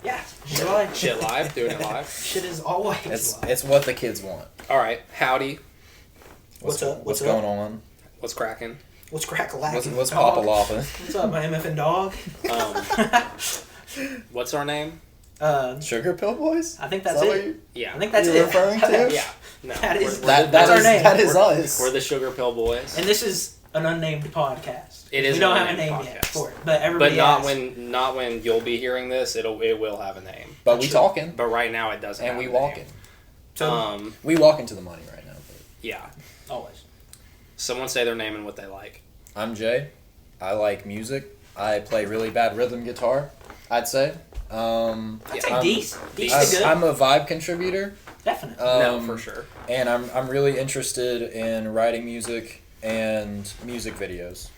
Yeah, shit live. Shit live, doing it live. Shit is always live. It's what the kids want. All right, howdy. What's up? What's going on? What's cracking? What's crack-a-lacking? What's Papa Lapa? What's up, my MFN dog? What's our name? Sugar Pill Boys? I think that's it. Yeah. I think that's You're it. referring to? Yeah. No, That is- That's our name. That is us. We're the Sugar Pill Boys. And this is an unnamed podcast. It is We don't an have a name unnamed yet podcast. for it, but everybody But asks. not when you'll be hearing this. It will have a name. But we talking. But right now it doesn't. And have we a walking. name. So, We walk into the money right now. But Yeah. always. Someone say their name and what they like. I'm Jay. I like music. I play really bad rhythm guitar, I'd say. I'd say decent. Decent. Good. I'm a vibe contributor. Definitely. No, for sure. And I'm really interested in writing music and music videos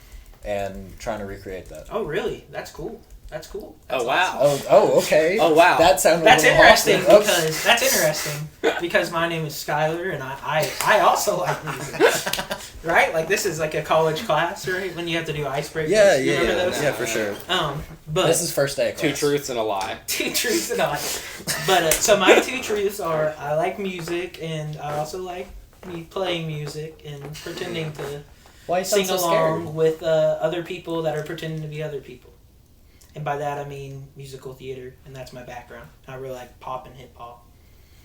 and trying to recreate that. Oh, really? That's cool. That's cool. That's Oh, wow. awesome. Oh, okay. Oh, wow. That sounded That's a little interesting hostile. because because my name is Skyler and I also like music. Right? Like this is like a college class, right? When you have to do icebreakers. Yeah, You remember yeah, those? yeah, for sure. But This is first day of class. Two truths and a lie. two truths and a lie. But so my two truths are I like music and I also like me playing music and pretending to Why you sound sing so along scared? with other people that are pretending to be other people. And by that I mean musical theater, and that's my background. I really like pop and hip hop.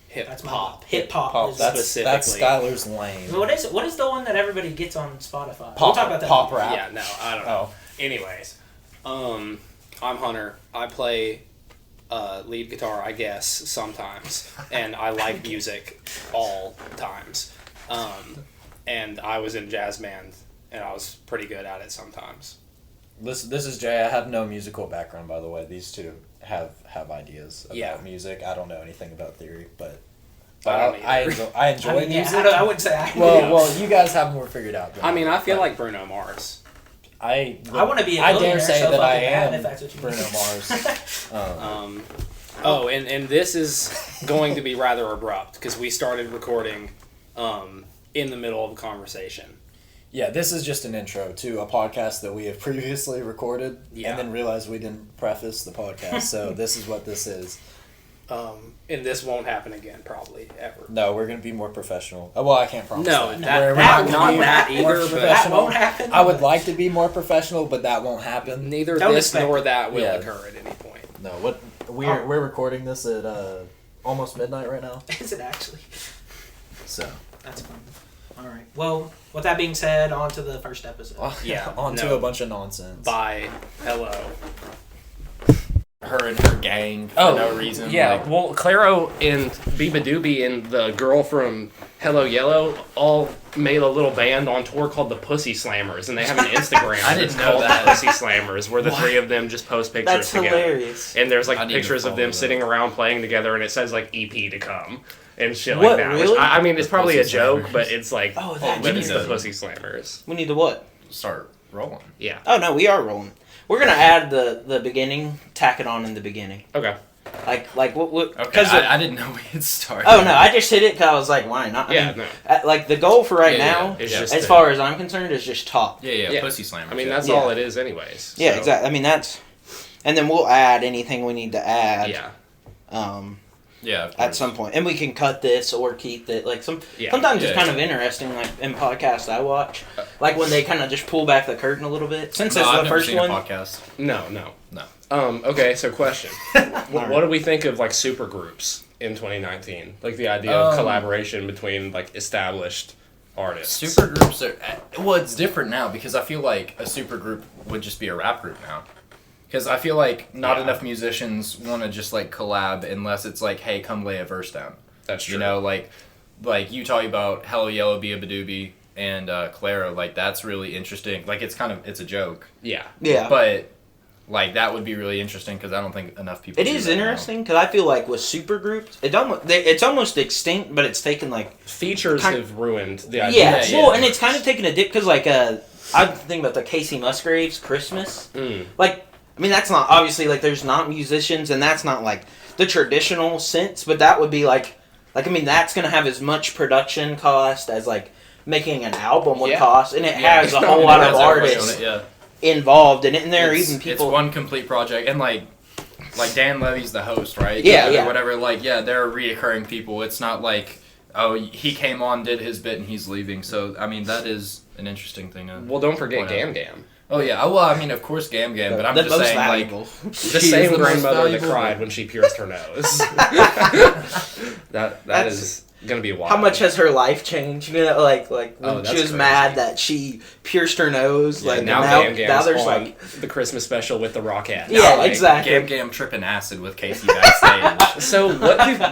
Hip That's my hop. hip hop. Pop. That's Specifically. Skylar's lane. What is the one that everybody gets on Spotify? Pop, We'll talk about that. pop later. rap. Yeah, no, I don't know. Oh. Anyways, I'm Hunter. I play lead guitar, I guess, sometimes, and I like music all times. And I was in jazz band, and I was pretty good at it sometimes. This is Jay. I have no musical background, by the way. These two have ideas about Yeah. music. I don't know anything about theory, but I don't I either. enjoy I mean, yeah, music. I wouldn't say I. Well, you guys have more figured out. than I mean, I feel but like Bruno Mars. I want to be a I billionaire, dare say so that I fucking bad, am if that's what you mean. Bruno Mars. And this is going to be rather abrupt because we started recording in the middle of a conversation. Yeah, this is just an intro to a podcast that we have previously recorded and then realized we didn't preface the podcast. So this is what this is. And this won't happen again, probably, ever. No, we're going to be more professional. Well, I can't promise No, that. that- We're that- not not gonna be that more either, but- That professional. won't happen. I would like to be more professional, but that won't happen. Neither Don't this expect nor it. that will Yeah. occur at any point. No, what we're recording this at almost midnight right now. Is it actually? So That's fun. All right. Well, with that being said, on to the first episode. Yeah, on to no. a bunch of nonsense. Bye. Hello. Her and her gang for no reason. Yeah, like- well, Claro and Biba Doobie and the girl from Hello Yellow all made a little band on tour called the Pussy Slammers, and they have an Instagram. I didn't that's know called that. The Pussy Slammers, where the three of them just post pictures That's together. hilarious. And there's like I need to pictures of follow them that. sitting around playing together, and it says like EP to come and shit What, like that. really? Which, I mean, it's probably a Pussy joke, Slammers. but it's like, Oh, that but we it's need the to- Pussy Slammers. We need to what? Start rolling. Yeah. Oh no, we are rolling. We're gonna add the beginning, tack it on in the beginning. Okay. Like what? Okay, Because I didn't know we had started. oh no, I just hit it because I was like, why not? Yeah, I mean, no. like the goal for right Yeah, now, It's Yeah. just as to- far as I'm concerned, is just talk. Yeah, Yeah. Pussy Slammer. I mean, yeah. that's Yeah. all it is, anyways. Yeah, So, exactly. I mean that's, and then we'll add anything we need to add. Yeah. Yeah. of At course. some point, and we can cut this or keep it. Like Yeah. sometimes it's Yeah. kind of interesting. Like in podcasts I watch, like when they kind of just pull back the curtain a little bit. Since No, it's I've the never first seen one, a podcast. No. No. Okay, so question. What do we think of like super groups in 2019? Like the idea of collaboration between like established artists. Super groups are well. It's different now because I feel like a super group would just be a rap group now. Because I feel like not Yeah. enough musicians want to just like collab unless it's like, hey, come lay a verse down. That's true. You know, like you talking about Hello Yellow, Be a Badoobie, and Clara. Like that's really interesting. Like it's a joke, Yeah. yeah. but like that would be really interesting because I don't think enough people. It do is that now. interesting because I feel like with super groups, it's almost extinct, but it's taken like Features Kind- have ruined the yeah, idea. yeah. well, and it's kind of taken a dip because like I'm thinking about the Casey Musgraves Christmas. Mm. Like, I mean, that's not obviously like there's not musicians, and that's not like the traditional sense, but that would be like I mean, that's gonna have as much production cost as like making an album would Yeah. cost, and it Yeah. has a whole lot It of has everybody artists on it, yeah. involved in it, and there are It's- even people. It's one complete project, and like like Dan Levy's the host, right? Yeah, yeah. Or whatever. Like, yeah, they're reoccurring people. It's not like, oh, he came on, did his bit, and he's leaving. So, I mean, that is an interesting thing. Well, don't forget Gam Gam. Oh, yeah. Well, I mean, of course, Gam Gam, but I'm just saying, valuable. like... The same grandmother that cried when she pierced her nose. that is going to be wild. How much has her life changed? You know, like when that's she was crazy. mad that she pierced her nose. Yeah, like now Gam Gam's now there's on like the Christmas special with the Rockette. yeah, like, exactly. Gam Gam tripping acid with Casey backstage. So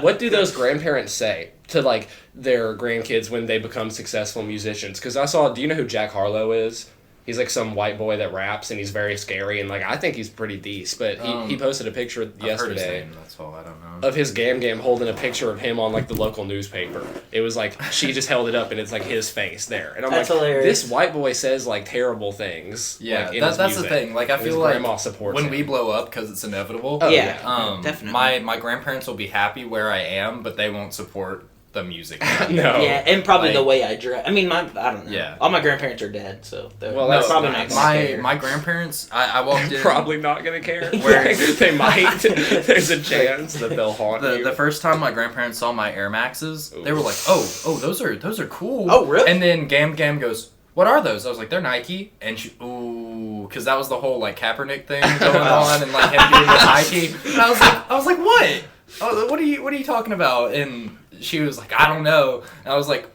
what do those grandparents say to like their grandkids when they become successful musicians? Because do you know who Jack Harlow is? He's like some white boy that raps and he's very scary and like I think he's pretty decent. But he posted a picture I've heard his yesterday name, that's all, I don't know. of his Gam Gam holding a picture of him on like the local newspaper. It was like she just held it up and it's like his face there. And I'm That's like, hilarious. this white boy says like terrible things. Yeah, like, in his that's the music. thing. Like, I And his feel like grandma supports when him. we blow up, because it's inevitable, Oh, yeah, my definitely. grandparents will be happy where I am, but they won't support the music. No. Yeah, and probably Like- the way I dress. I mean, I don't know. Yeah. All my grandparents are dead, so they're Well, that's probably nice. not gonna My care. my grandparents, I walked in. Probably not gonna care. Where- They might. There's a chance that they'll haunt you. The first time my grandparents saw my Air Maxes, they were like, "Oh, those are cool." Oh, really? And then Gam Gam goes, "What are those?" I was like, "They're Nike." And she, because that was the whole like Kaepernick thing going on, and like him doing the Nike. And I was like, "What? Oh, what are you talking about?" And she was like, "I don't know." And I was like,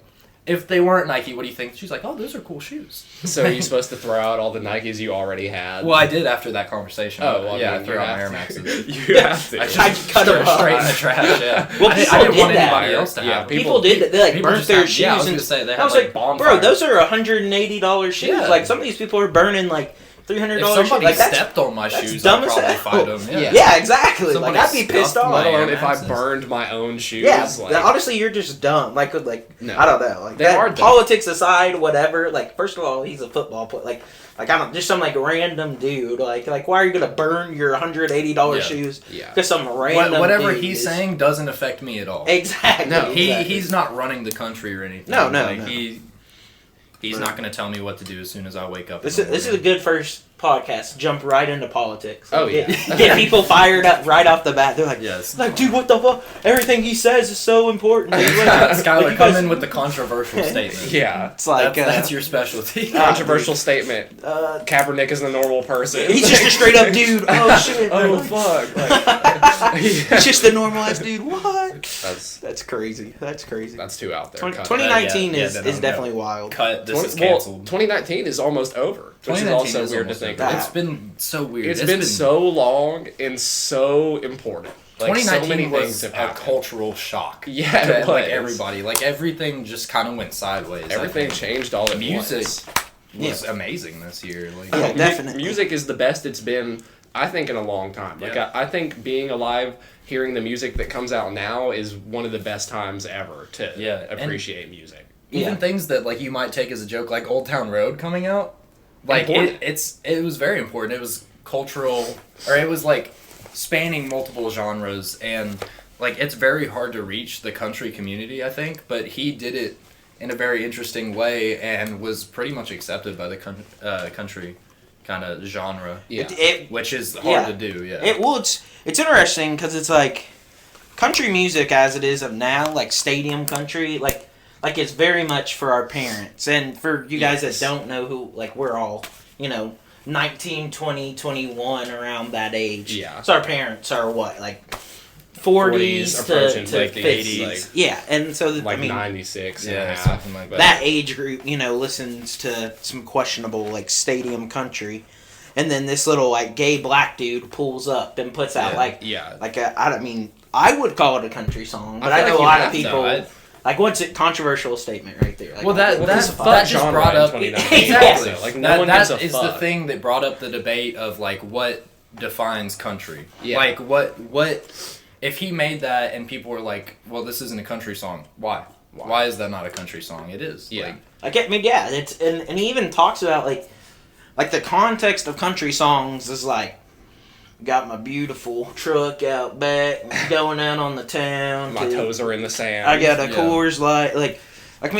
"If they weren't Nike, what do you think?" She's like, "Oh, those are cool shoes." So are you supposed to throw out all the Nikes you already had? Well, I did after that conversation. Oh, well, yeah, I I mean, threw you out my have Air to. Maxes. You have to. I just I cut threw them it straight in off. the trash. Yeah. Well, I people didn't want did that. anybody else to Yeah, have them. People did that. They like People burnt just their had- shoes. yeah, I was and gonna say, they I had, was like, like, bonfires. bro, those are $180 shoes. Yeah. Like some of these people are burning like $300 If shoes. somebody Like that's stepped on my that's shoes, dumb I'd as probably hell. fight them. Yeah. yeah, exactly. Somebody like I'd be pissed scuffed off. Let my alone Air if I Maxes. burned my own shoes. Yeah, like, honestly, you're just dumb. Like No. I don't know. Like They that, are dumb. politics aside, whatever. Like first of all, he's a football player. Like I don't just some like random dude. Like why are you gonna burn your $180 Yeah. shoes? Yeah. Because some random Whatever dude he's is- saying doesn't affect me at all. Exactly. No. exactly. He's not running the country or anything. No, no, Like, no. He's not going to tell me what to do as soon as I wake up. This in is the this is a morning. good first podcast. Jump right into politics. Oh, Get- yeah. get people fired up right off the bat. They're like, Yes. like, dude, what the fuck? Everything he says is so important. Dude. Skyler, you come guys- in with the controversial statement. Yeah. It's like That's your specialty. Controversial statement. Uh, Kaepernick is a normal person. he's just a straight up dude. Oh shit. Oh fuck! Like, He's just a normal ass dude. What? that's That's crazy. That's crazy. too out there. 2019 Yeah, is then is I'm definitely wild. Cut. This is 20 well, canceled. 2019 is almost over, which is 2019 also is weird to almost think over. about. It's been so weird. It's been so long and so important. Like, 2019 so many was things have a happened. cultural shock. Yeah, to, it like was. everybody. Like everything just kind of went sideways. I Everything think. changed all at Music once. was amazing this year. Like, Yeah, Mu- definitely. Music is the best it's been, I think, in a long time. Like Yeah. I think being alive, hearing the music that comes out now is one of the best times ever to Yeah, and- appreciate music. even Yeah. things that like you might take as a joke, like Old Town Road coming out, like Important. it was very important. It was cultural, or it was like spanning multiple genres, and like it's very hard to reach the country community, I think, but he did it in a very interesting way and was pretty much accepted by the country kind of genre, Yeah. which is hard Yeah. to do. Yeah, It's interesting because it's like country music as it is of now, like stadium country, like it's very much for our parents and for you guys Yes. that don't know who, like we're all 19, 20, 21 around that age. Yeah. So our parents are what, like 40s to approaching, like, the 50s. 80s. Like- Yeah, and so Like I mean 96 and a yeah, half. something like that. that age group, listens to some questionable like stadium country, and then this little like gay black dude pulls up and puts out Yeah. I would call it a country song, but I, feel know like a you lot of have to. people like what's it controversial statement right there. Like, Well, that what the fuck? just genre brought in up 2019 Exactly. also. Like no one that gives a is fuck. the thing that brought up the debate of like what defines country. Yeah. Like what if he made that and people were like, well, this isn't a country song. Why? Why is that not a country song? It is. Yeah. It's and he even talks about like the context of country songs is like, got my beautiful truck out back, going out on the town. My toes are in the sand. I got a Yeah. Coors Light,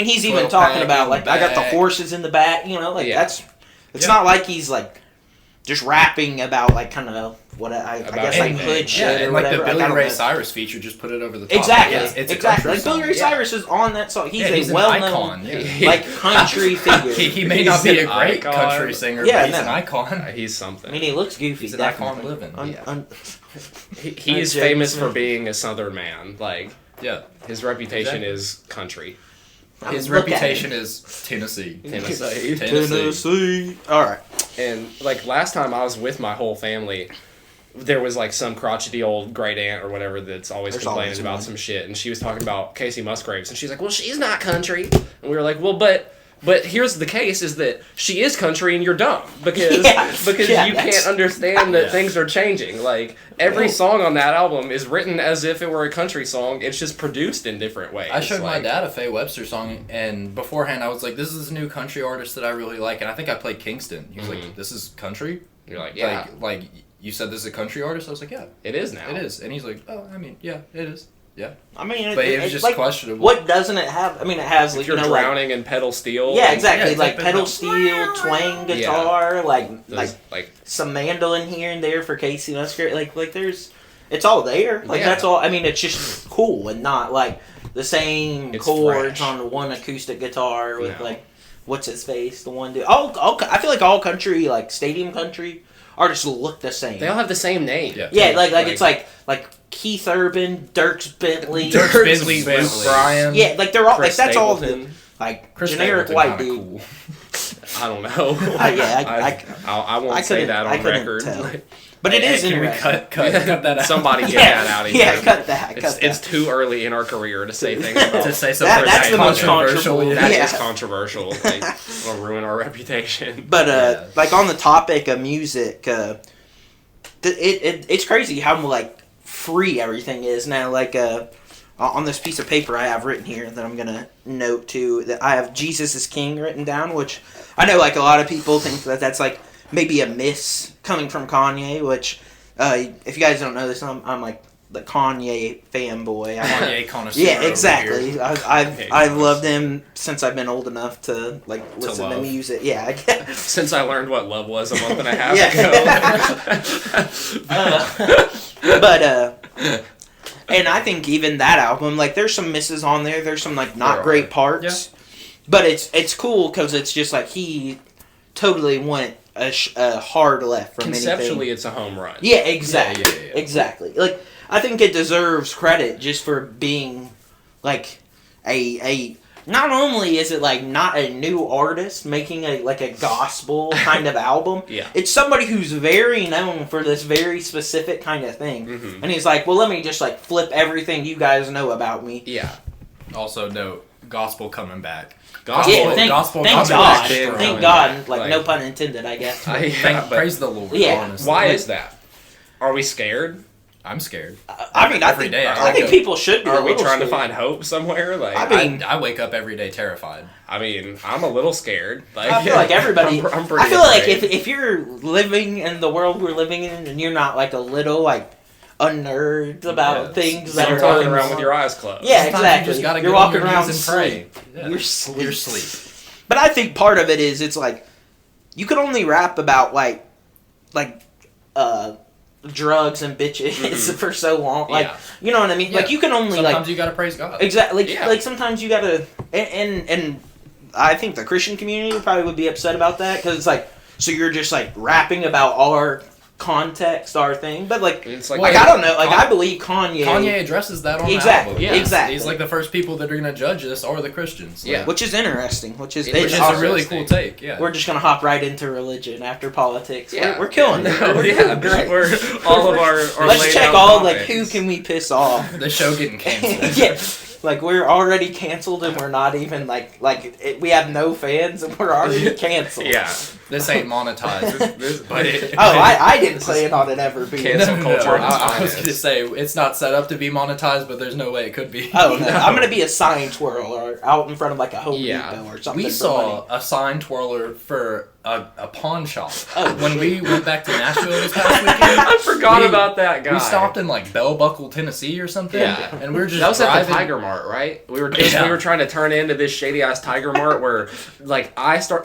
he's even 12 talking pack about in like the I got the back. horses in the back, Yeah. that's it's Yeah. not like he's like just rapping about like kind of what I guess like anything. hood shit or and like whatever. the Like, I Billy don't Ray know. Cyrus feature just put it over the top. Exactly, Like, it's a exactly. country Like Billy Ray song. Cyrus is on that song. He's He's a an well-known icon. Yeah. like country figure. He may He's not be a an great icon. country singer, Yeah, but he's no. an icon. He's something. I mean, he looks goofy. He's an icon definitely. living. He's I'm famous joking. for being a Southern man. Like Yeah. his reputation Exactly. is country. His Look at reputation him. is Tennessee. Tennessee. Tennessee. All right. And like last time I was with my whole family, there was like some crotchety old great aunt or whatever that's always There's complaining always about one. some shit, and she was talking about Casey Musgraves, and she's like, "Well, she's not country," and we were like, "Well, but here's the case: is that she is country, and you're dumb because Yeah. Yeah, you that's- can't understand that Yeah. things are changing. Like every song on that album is written as if it were a country song. It's just produced in different ways." I showed my like, dad a Faye Webster song, and beforehand I was like, "This is this new country artist that I really like," and I think I played Kingston. He was like, "This is country." You're like, yeah, Like you said, this is a country artist. I was like, "Yeah, it is now. it is," and he's like, "Oh, I mean, yeah, it is." Yeah, I mean, but it was it's just like, questionable. what doesn't it have? I mean, it has If like you're you know like drowning in pedal steel, yeah, and exactly Yeah, it's like like pedal the- steel, twang guitar, those, like some mandolin here and there for Casey Musgrave. Like there's, it's all there. Like Yeah. that's all. I mean, it's just cool and not like the same It's chords fresh. on one acoustic guitar with No. like what's his face, the one dude. All I feel like all country like stadium country artists look the same. they all have the same name. Yeah. Yeah, like it's like Keith Urban, Dierks Bentley. Dirk Bentley, Luke Bentley. Bryan. Yeah, like they're all Chris like that's all the Stapleton. like Chris generic Stapleton white kinda dude. cool. I don't know. Yeah, I won't I say couldn't- that I on couldn't record. tell. But it is Can we interesting. cut that out? Somebody get Yeah, that out of here. yeah, cut that. It's, Cut that. it's too early in our career to say things about to say something that's the most controversial. That Yeah. is controversial. Like, it'll ruin our reputation. But Yeah. like on the topic of music, it's crazy how like free everything is now. Like on this piece of paper I have written here that I'm gonna note too that I have Jesus is King written down, which I know like a lot of people think that that's like maybe a miss coming from Kanye. Which if you guys don't know this, I'm like the Kanye fanboy. Kanye connoisseur Yeah, over exactly. here. I've loved him since I've been old enough to like listen to love. music. Yeah, I guess. Since I learned what love was a month and a half Yeah. But and I think even that album, like, there's some misses on there. There's some like not There great are. parts, but it's cool because it's just like he totally went a hard left from Conceptually, anything. it's a home run. Yeah, exactly, Yeah. exactly. Like I think it deserves credit just for being like a. Not only is it like not a new artist making a gospel kind of album, Yeah. it's somebody who's very known for this very specific kind of thing. Mhm. And he's like, well, let me just like flip everything you guys know about me. Yeah. Also, note gospel coming back. Gospel. Yeah, thank gospel God. coming back Thank strong. God. Like, Like- no pun intended, I guess. But Praise the Lord. Yeah. Honestly. why is that? Are we scared? I'm scared. I mean, I Every think, day I think wake people should be. Are a we little trying to scared. find hope somewhere? Like, I mean- I wake up every day terrified. I'm a little scared. Like, I feel like everybody. I'm pretty I feel like afraid. if you're living in the world we're living in, and you're not like a little like a nerd about Yeah, things so that you're are talking going around on. with your eyes closed. Yeah, Sometimes exactly. You just gotta You're get on walking your around knees and pray. Yeah. You're sleep. You're asleep. But I think part of it is it's like you could only rap about like drugs and bitches for so long. Like Yeah. you know what I mean? Yeah. Like you can only Sometimes like you gotta praise God. exactly Yeah. like sometimes you gotta and I think the Christian community probably would be upset about that because it's like so you're just like rapping about our context, our thing, but like. It's like, Like I don't know, like I believe Kanye, Kanye addresses that on Exactly, the album. yeah, exactly. He's like the first people that are gonna judge this are the Christians. Like, Yeah. which is interesting. Which is Which which is awesome. a really cool take. Yeah. We're just gonna hop right into religion after politics. Yeah. We're killing it. No, We're yeah, doing great. we're all of our Let's laid check out all like topics. who can we piss off. The show getting canceled. Yeah, like we're already canceled and we're not even we have no fans and we're already canceled. Yeah. This ain't monetized. But it, Oh, I didn't plan on it ever being. Cancel culture. I was gonna say it's not set up to be monetized, but there's no way it could be. Oh no, I'm gonna be a sign twirler out in front of like a Home Yeah. Depot or something. We for saw money. a sign twirler for a pawn shop. Oh, When we went back to Nashville this past weekend, I forgot We- about that guy. we stopped in like Bell Buckle, Tennessee, or something. Yeah. and we were just That was at driving. the Tiger Mart, right? We were Yeah. we were trying to turn into this shady ass Tiger Mart where like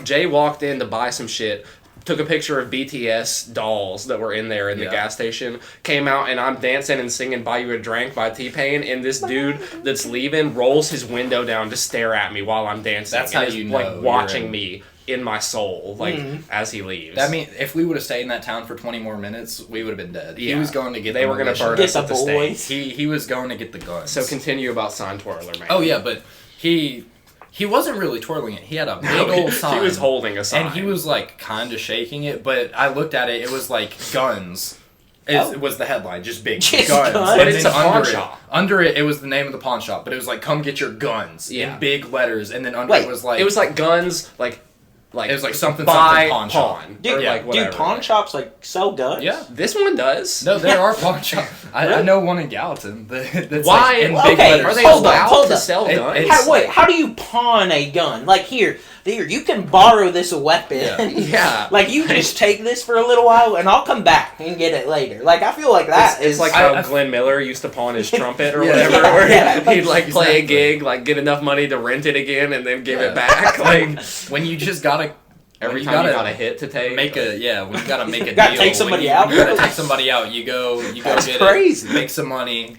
Jay walked in to buy some shit. took a picture of BTS dolls that were in there in the gas station, came out, and I'm dancing and singing Buy You a Drink by T-Pain, and this dude that's leaving rolls his window down to stare at me while I'm dancing. That's how and is, you know like, watching you're in. me in my soul, like, as he leaves. That mean, if we would have stayed in that town for 20 more minutes, we would have been dead. Yeah. He was going to get They were going to burn Get us the at the stake. boys. He was going to get the guns. So continue about Sign Twirler, man. Oh, yeah, but he wasn't really twirling it. He had a big old sign. He was holding a sign. And he was, like, kind of shaking it, but I looked at it, it was like guns. It was the headline, just big Just guns. guns? And But it's then a pawn under shop. Under it, it was the name of the pawn shop, but it was like, come get your guns Yeah. in big letters, and then under Wait, it was like... It was like guns, like it was like something buy pawn shop. Dude, or like whatever. do pawn shops like sell guns? Yeah. This one does. No, there are pawn shops. I know one in Gallatin. That's Why like in Well, big okay, letters. Are they Hold up, allowed hold to up. sell It- guns? it's- How do you pawn a gun? Like here, you can borrow this weapon. Yeah. Yeah. Like you just take this for a little while, and I'll come back and get it later. Like I feel like that It's is like how Glenn Miller used to pawn his trumpet or Yeah. whatever, Yeah, where yeah. he'd like play a Exactly. gig, like get enough money to rent it again and then give Yeah. it back. Like When you just gotta... every you time you gotta got a hit to take. when you gotta make a Gotta deal. take somebody when out. You gotta take somebody out. You go That's get crazy. it, make some money.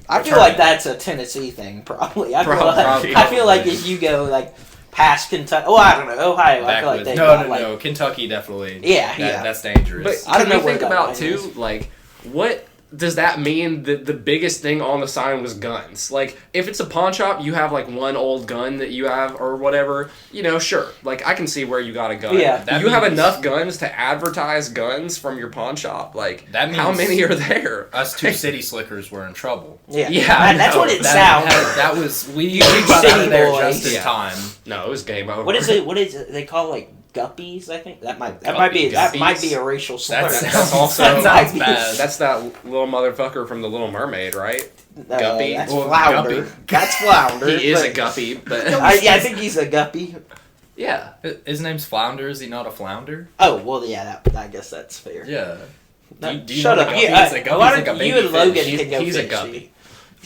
I feel return like it. that's a Tennessee thing, probably. I Probably. feel like if you go like past Kentucky, oh I don't know, Ohio, I feel like Backwoods. they No, got, no, like, no. Kentucky definitely. Yeah, yeah. That's dangerous. But I don't can know you where think that about line too, is. like what does that mean that the biggest thing on the sign was guns? Like if it's a pawn shop, you have like one old gun that you have or whatever. You know, sure. Like I can see where you got a gun. Yeah. That you have means- enough guns to advertise guns from your pawn shop. Like That how means- many are there? Us two city slickers were in trouble. yeah, Yeah, that's no, what it That, sounds. that was we You got out city of there boys. just in Yeah. time. No, it was game over. What is it? What is it? They call like guppies. I think that might be Guppies? a racial slur. That sounds also- that Might sounds be. bad. That's that little motherfucker from The Little Mermaid, right? Guppy? That's Well, Flounder. Guppy. That's Flounder. He is but- a guppy, but I think he's a guppy. yeah. His name's Flounder. Is he not a flounder? Oh well, yeah. I guess that's fair. Yeah. No, Do you shut know up. the guppy? Yeah, It's a a guppy. lot It's of like a you baby and Logan fish. can go He's a fish. guppy.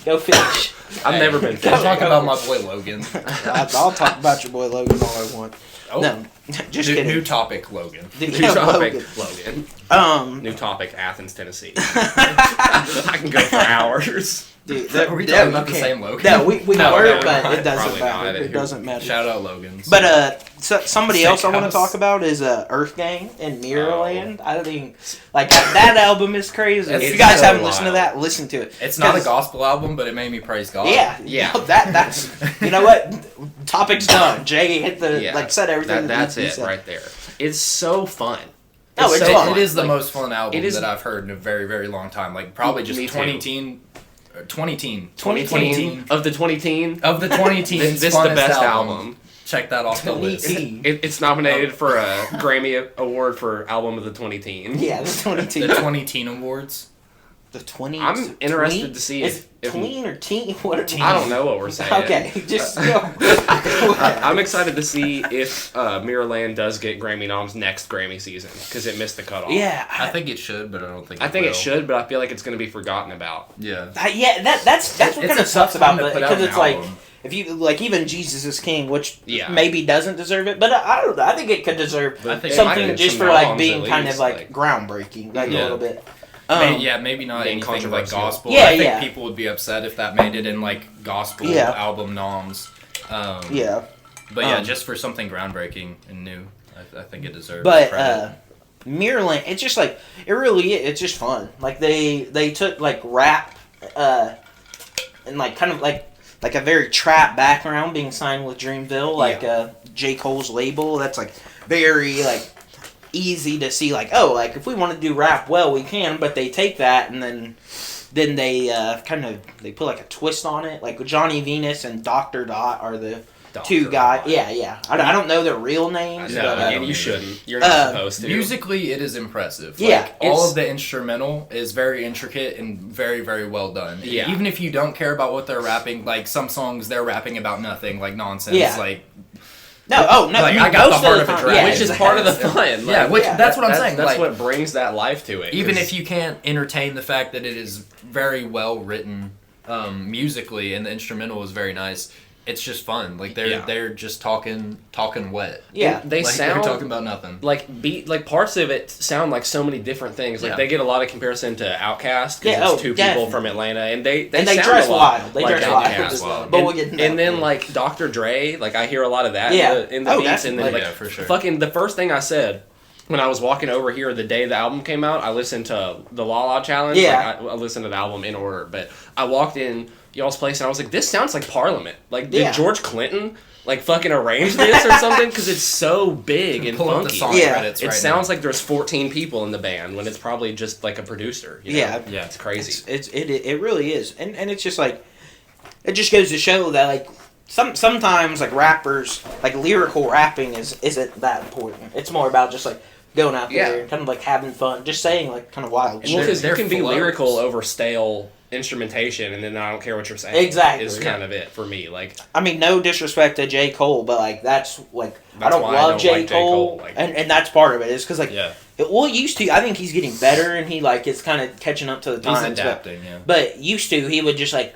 Go fish. I've never been Don't fishing. talk about my boy Logan. I'll talk about your boy Logan all I want. Oh, No, just new, kidding. new topic, Logan. Dude, New yeah, topic, Logan. Logan. New topic, Athens, Tennessee. I can go for hours. Dude, Are we talking about the same Logan? No, we No, were, no, but not. it doesn't Probably not. matter. It doesn't matter. Shout out Logan's. But somebody else I want to Steakhouse. talk about is Earth Gang and Mirrorland. I think like that album is crazy. It's If you guys so haven't listened to wild. that, listen to it. It's not a 'Cause- gospel album, but it made me praise God. Yeah, Yeah. That's you know what? Topic's done. Jay hit the Yeah. said everything. That's he it said. right there. It's so fun. No, it's so fun. It is the Like, most fun album it is- that I've heard in a very, very long time. Like probably just Me too. 2010 of the 2010. of the 2010. This is the best album. Check that off the list. 2010. It's nominated for a Grammy Award for Album of the 2010. Yeah, the 2010. The 2010 awards. The 20. I'm interested tween? to see Is if tween or teen? What are I don't know what we're saying. Okay, just go. I'm excited to see if Mirrorland does get Grammy noms next Grammy season because it missed the cutoff. Yeah, I think it should, but I don't think. I think will. it should, but I feel like it's going to be forgotten about. Yeah. yeah. That's what It's kind a of sucks tough time about to it put out because an it's like album. if you like even Jesus is King, which Yeah. maybe doesn't deserve it, but I don't know. I think it could deserve I think it something might. just Some for like albums being at kind least, of like like- groundbreaking, like Yeah. a little bit. Maybe not being anything like controversial. gospel. Yeah, I think yeah. people would be upset if that made it in like gospel Yeah. album noms. Yeah, But yeah, Um, just for something groundbreaking and new, I think it deserves but credit. Mirrorland, it's just like it really is. It's just fun. Like they took like rap, and like kind of like a very trap background, being signed with Dreamville, like J. Cole's label. That's like very like easy to see. Like like if we want to do rap, well we can. But they take that and then they kind of they put like a twist on it. Like Johnny Venus and Dr. Dot are the two guys. Yeah. I don't know their real names. No, but, and you shouldn't. You're not supposed to. Musically, it is impressive. Yeah, Like, all it's- of the instrumental is very intricate and very, very well done. Yeah. Even if you don't care about what they're rapping, like some songs they're rapping about nothing, like nonsense. Yeah. Like no, Like, I got most the heart of of a time- dragon. which is part of the fun. yeah, Like, which yeah, that's what I'm saying. That's like, what brings that life to it. even 'cause- if you can't entertain the fact that it is very well written musically and the instrumental is very nice, it's just fun. Like Yeah. they're just talking wet. Yeah. They Like, sound they're talking about nothing. like parts of it sound like so many different things. Like Yeah. they get a lot of comparison to Outkast because Yeah, it's two people definitely. from Atlanta, and they And they sound dress a lot wild. They like dress Outkast. wild. But we'll get into that And then later. like Dr. Dre, like I hear a lot of that Yeah. in the Oh, beats, and then definitely. like Yeah, for sure. fucking the first thing I said when I was walking over here the day the album came out, I listened to the La La Challenge. Yeah. Like, I listened to the album in order, but I walked in y'all's place and I was like, this sounds like Parliament. Like, did Yeah. George Clinton like fucking arrange this or something? Because it's so big and Pull up the funky. song Yeah. credits It right sounds now. like there's 14 people in the band when it's probably just like a producer. You know? Yeah. Yeah. It's crazy. It really is, and it's just like, it just goes to show that like sometimes like rappers, like lyrical rapping isn't that important. It's more about just like going out there Yeah. and kind of like having fun, just saying like kind of wild Well, shit. because you they're can be flows. lyrical over stale instrumentation, and then I don't care what you're saying. Exactly, is yeah. kind of it for me. Like, I mean, no disrespect to J. Cole, but like that's like I That's don't why I love don't J. like J. Cole, Cole, like- and that's part of it is because like Yeah. it used to. I think he's getting better, and he like is kind of catching up to the He's times. adapting, yeah. But used to he would just like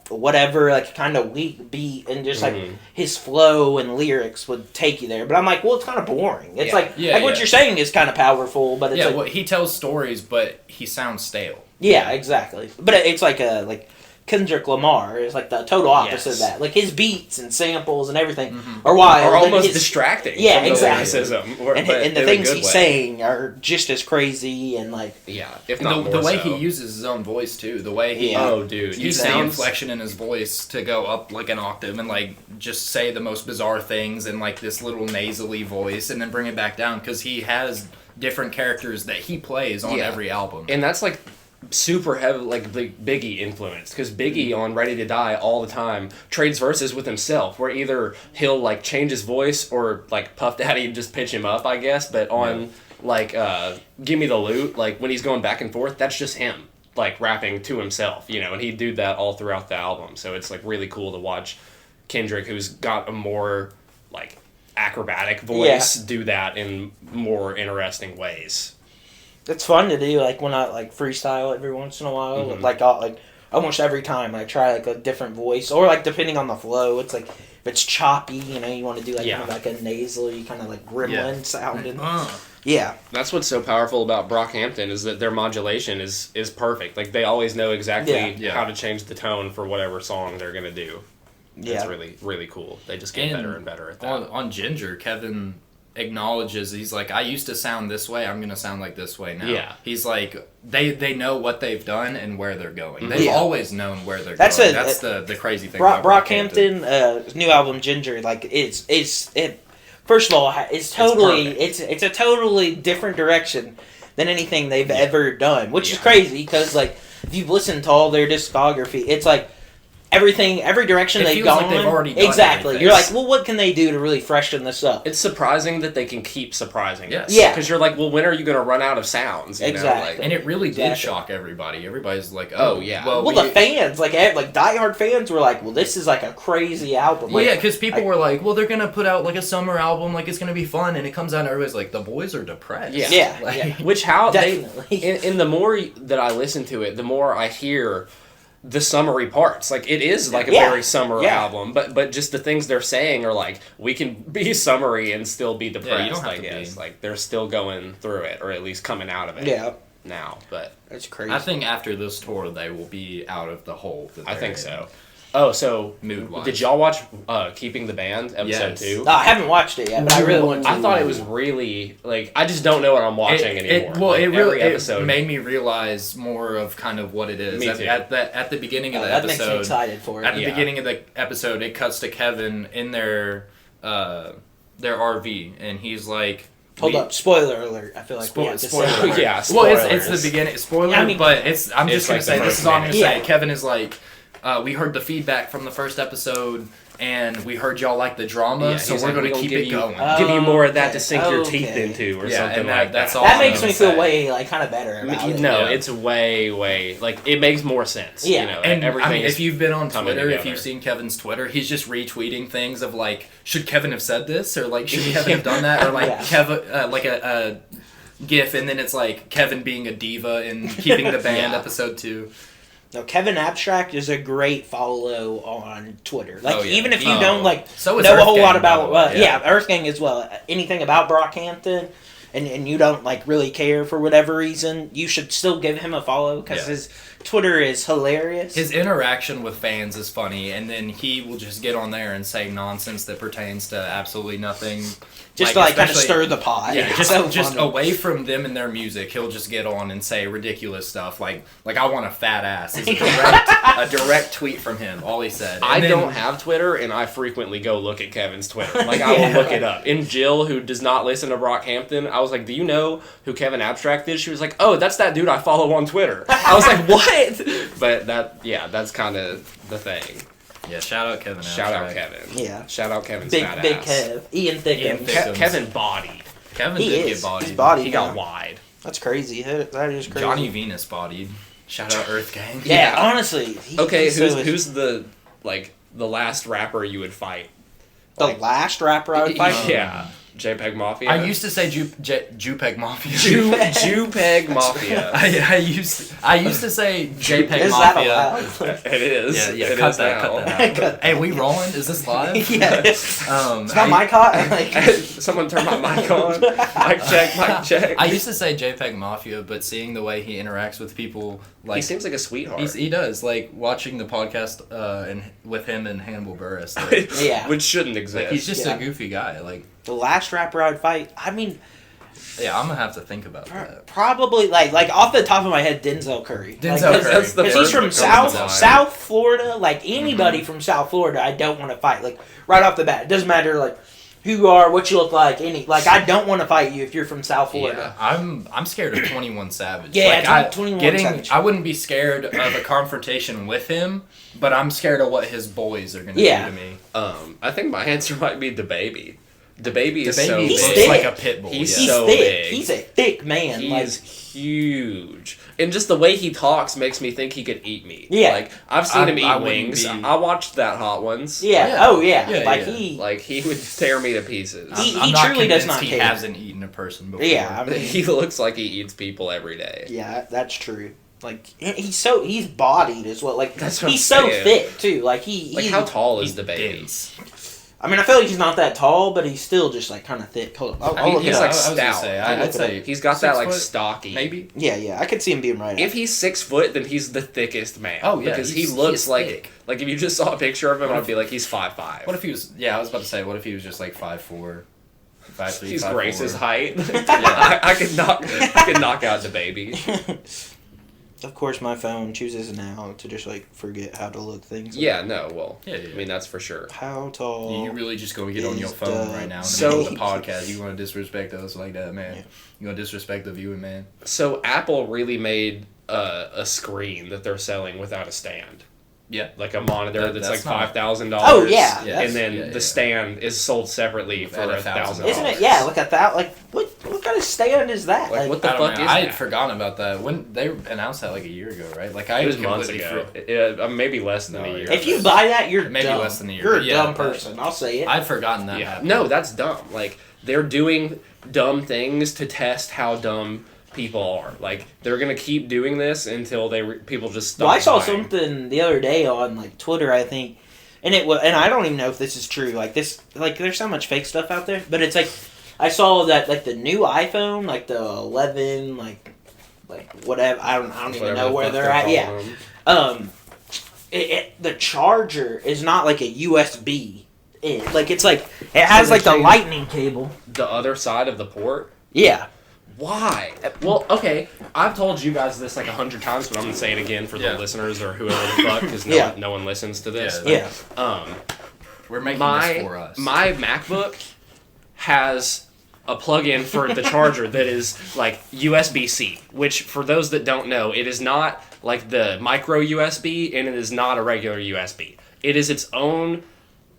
whatever like kind of weak beat and just like his flow and lyrics would take you there. But I'm like, well, it's kind of boring. It's Yeah. like Yeah, like what yeah. you're saying is kind of powerful, but it's Yeah, like well, he tells stories, but he sounds stale. yeah, exactly. But it's like like Kendrick Lamar is like the total opposite of Yes. that. Like his beats and samples and everything are wild. are and almost his- distracting. Yeah, from the exactly. lyricism, and but the in a things good he's way. saying are just as crazy and like Yeah, if And not the more way so. he uses his own voice too, the way he Yeah. Oh, dude, he uses the sounds inflection in his voice to go up like an octave and like just say the most bizarre things in like this little nasally voice and then bring it back down because he has different characters that he plays on Yeah. every album. and that's like super heavy, like Biggie influence, because Biggie on Ready to Die all the time trades verses with himself, where either he'll like change his voice or like Puff Daddy just pitch him up, I guess. But on like Give Me the Loot, like when he's going back and forth, that's just him like rapping to himself, you know, and he'd do that all throughout the album. So it's like really cool to watch Kendrick, who's got a more like acrobatic voice, do that in more interesting ways. it's fun to do. Like when I like freestyle every once in a while, like almost every time I try like a different voice or like depending on the flow, it's like if it's choppy, you know, you want to do like Yeah. kind of like a nasally kind of like gremlin sounding. Uh. Yeah, That's what's so powerful about Brockhampton is that their modulation is perfect. Like they always know exactly Yeah. how to change the tone for whatever song they're gonna do. yeah. It's really, really cool. They just get And better and better at that. on Ginger, Kevin acknowledges he's like, I used to sound this way, I'm gonna sound like this way now. Yeah. He's like they know what they've done and where they're going. They've Yeah. always known where they're That's going. a- That's the crazy thing Brockhampton, his new album Ginger, like it. First of all, it's totally perfect. it's a totally different direction than anything they've ever done, which is Yeah. crazy because like if you've listened to all their discography, it's like every direction It they've feels gone. like they've already done exactly. everything. You're like, well, what can they do to really freshen this up? It's surprising that they can keep surprising us. Yeah. Because you're like, well, when are you going to run out of sounds? You know? Exactly. Like, And it really did Exactly. shock everybody. Everybody's like, Oh, yeah. Well, the fans, like diehard fans, were like, "Well, this is like a crazy album." Well, Like, yeah, because people were like, well, they're going to put out like a summer album, like it's going to be fun. And it comes out and everybody's like, the boys are depressed. Yeah. Yeah, Like, yeah. which how Definitely. they and the more that I listen to it, the more I hear the summery parts. Like it is like a Yeah. very summer Yeah. album, but just the things they're saying are like we can be summery and still be depressed. don't have I to guess be. like they're still going through it, or at least coming out of it. Yeah, Now, but that's crazy. I think after this tour, they will be out of the hole. That I they're think in. so. Oh, so Mood-wise. did y'all watch Keeping the Band episode Yes. 2? No, I haven't watched it yet, but I really want to. I thought it was really like I just don't know what I'm watching anymore. Like, it really every episode made me realize more of kind of what it is. Me at, too. at the beginning of the that makes me episode, excited for at it. the Yeah. beginning of the episode, it cuts to Kevin in their RV, and he's like, Hold up, spoiler alert! I feel like we Spoiler have to spoiler say alert. it. Yeah, Well, it's spoilers. the beginning spoiler, I mean, but I'm it's just gonna like the say this first is all I'm gonna minute. say. Yeah. Kevin is like, we heard the feedback from the first episode, and we heard y'all like the drama, Yeah, so he's we're like, gonna we gonna keep give it you- going. give you more of that Okay, to sink your okay. teeth into, or Yeah, something and like that's that. all That I'm makes gonna me feel say. way like kind of better about it. No, Yeah. it's way like it makes more sense. Yeah. You know, And everything I mean, is if you've been on coming Twitter, if together. you've seen Kevin's Twitter, he's just retweeting things of like, should Kevin have said this, or like, should Kevin have done that, or like Yeah. Kevin, like a GIF, and then it's like Kevin being a diva and keeping the band Yeah. episode 2. No, Kevin Abstract is a great follow on Twitter. Like, Oh, yeah. even if you don't, like, So is know a whole Earth lot Gang, by about, the way. yeah, Earth Gang as well. Anything about Brockhampton, and you don't, like, really care for whatever reason, you should still give him a follow, because Yeah. his Twitter is hilarious. His interaction with fans is funny, and then he will just get on there and say nonsense that pertains to absolutely nothing. Just to, like, kind of especially- stir the pot. Yeah, It's just so just funny. away from them and their music, he'll just get on and say ridiculous stuff like I want a fat ass. It's a direct tweet from him. All he said. I And then- don't have Twitter, and I frequently go look at Kevin's Twitter. Like, I will look it up. And Jill, who does not listen to Brockhampton, I was like, do you know who Kevin Abstract is? She was like, oh, that's that dude I follow on Twitter. I was like, what? But that's kind of the thing. Yeah, shout out Kevin. Shout out Abstract. Kevin. Yeah. Shout out Kevin's Big fat Big ass. Kev. Ian Thickums. Ian Thickums. Kevin bodied. Kevin He did is. get bodied. He's bodied. He got now. wide. That's crazy. That is crazy. Johnny Venus bodied. Shout out Earth Gang. Yeah, honestly. Okay, he's who's the last rapper you would fight? the last rapper I would fight? Yeah, JPEG Mafia. I used to say Jupeg Mafia. JPEG Mafia. I used to say JPEG Is that Mafia. allowed? It is. Yeah, It cut is that, now. cut that out. Hey, we rolling? Is this live? Yeah. Um, It's not my cot. Like, Someone turn my mic on. Mic check, mic check. I used to say JPEG Mafia, but seeing the way he interacts with people, like he seems like a sweetheart. he does, like watching the podcast and with him and Hannibal Buress. Like, Yeah. Which shouldn't exist. like, he's just Yeah. a goofy guy. Like, the last rapper I'd fight, I mean, yeah, I'm gonna have to think about that. probably like off the top of my head, Denzel Curry. Denzel Like, Curry. That's the Because he's first from that comes to mind. South Florida. Like anybody from South Florida, I don't want to fight. Like right off the bat, it doesn't matter like who you are, what you look like, I don't want to fight you if you're from South Florida. I'm scared of 21 Savage. Yeah, like, 21 Savage. I wouldn't be scared of a confrontation with him, but I'm scared of what his boys are gonna Yeah. do to me. I think my answer might be DaBaby. DaBaby is The so baby He's big. looks thick. like a pit bull. He's He's so thick. big. He's a thick man. He like is huge. And just the way he talks makes me think he could eat me. Yeah. Like, I've seen him eat I wouldn't wings. be- I watched that Hot Ones. yeah. Yeah. Oh yeah. Yeah, like yeah. he. Like, he would tear me to pieces. He- I'm not truly does convinced not he care. hasn't eaten a person before. Yeah, I mean, He looks like he eats people every day. yeah, that's true. Like he's bodied as well. Like That's what he's I'm so saying. thick too. Like Like, how tall is DaBaby? dense. I mean, I feel like he's not that tall, but he's still just like kind of thick. Hold on, I'll look He's it like up. I was gonna stout. say, I'll I'd look it say up. He's got that 6 like foot, stocky. maybe. Yeah, I could see him being right. If he's 6 foot, then he's the thickest man. Oh, yeah, because he he's looks like thick. like if you just saw a picture of him, I'd be like he's 5'5". What if he was? Yeah, I was about to say, what if he was just like 5'4", 5'3", He's 5'4"? Grace's height? Yeah. I could knock out the baby. Of course, my phone chooses now to just like forget how to look things up. Yeah, no, well, Yeah, yeah. I mean that's for sure. How tall? You really just go get on your is phone the- right now in the So- middle of the podcast. You want to disrespect us like that, man? Yeah. You want to disrespect the viewing, man? So Apple really made a screen that they're selling without a stand, Yeah. like a monitor that's like not- $5,000. Oh, yeah. Yeah. and then Yeah, the yeah. stand is sold separately for At $1,000. Isn't it? Yeah, look at that. Like, what kind of stand is that? Like, what the I don't fuck know. is I had that? forgotten about that when they announced that like a year ago, right? Like I It was had months completely ago. Maybe less than No, a year. If you buy that, you're Maybe dumb. less than a year, You're a but yeah, dumb but- person. I'll say it. I'd forgotten that. Yeah. happened. No, that's dumb. Like, they're doing dumb things to test how dumb people are. Like, they're gonna keep doing this until people just stop. Well, I saw buying. something the other day on like Twitter, I think, and and I don't even know if this is true. Like this, like there's so much fake stuff out there, but it's like I saw that like the new iPhone, like the 11, like whatever. I don't even Whatever know the where fuck they're at. Yeah. calling them. The charger is not like a USB. Like it's like it has So like the they- lightning cable. The other side of the port. Yeah. Why? Well, okay, I've told you guys this like 100 times, but I'm gonna say it again for Yeah. the listeners or whoever the fuck, because Yeah. no one listens to this. Yeah. We're making My this for us. my MacBook has a plug-in for the charger that is like USB-C, which for those that don't know, it is not like the micro USB and it is not a regular USB. It is its own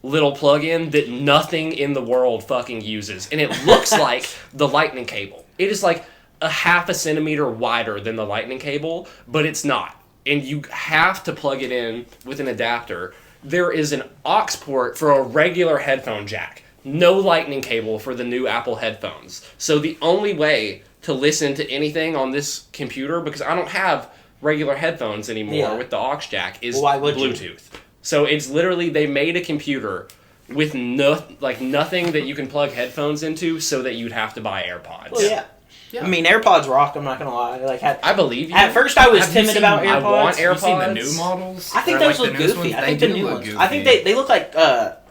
little plug-in that nothing in the world fucking uses, and it looks like the lightning cable. It is like a half a centimeter wider than the lightning cable, but it's not. And you have to plug it in with an adapter. There is an aux port for a regular headphone jack. No lightning cable for the new Apple headphones. So the only way to listen to anything on this computer, because I don't have regular headphones anymore Yeah. with the aux jack is Well, why would you? Bluetooth. So it's literally they made a computer with nothing that you can plug headphones into, so that you'd have to buy AirPods. Well, yeah. Yeah. I mean, AirPods rock. I'm not gonna lie. Like, I believe you. at first, I was Have you timid seen- about I AirPods. want Have you seen the AirPods? new models? I think Or, those like, look the newest goofy. ones? I think They the do new look ones. goofy. I think they look like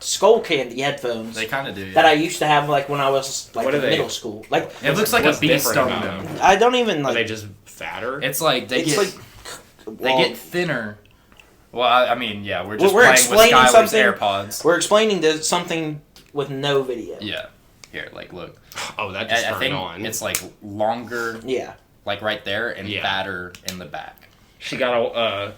skull candy headphones They kind of do. Yeah. that I used to have like when I was like What are in they? middle school. Like, It looks like What's a beast different on about them. I don't even Are they like. just fatter? It's like they It's get like they well, get thinner. Well, I mean, yeah, we're just we're playing with explaining Skyler's something- AirPods. we're explaining to something with no video. Yeah. Here, like, look. Oh, that just I turned think on. it's like longer, Yeah. like right there, and Yeah. fatter in the back. She got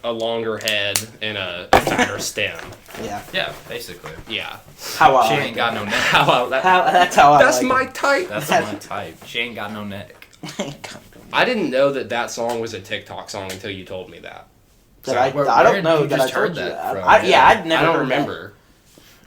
a longer head and a fatter stem. Yeah. Yeah, basically. Yeah. How I She like ain't it. got no neck. How about that? That's how I That's like my type. That's my type. She ain't got no neck. it. I didn't know that song was a TikTok song until you told me that. I Where don't did know you that I just told heard you that that. from? I'd never I don't heard that. remember.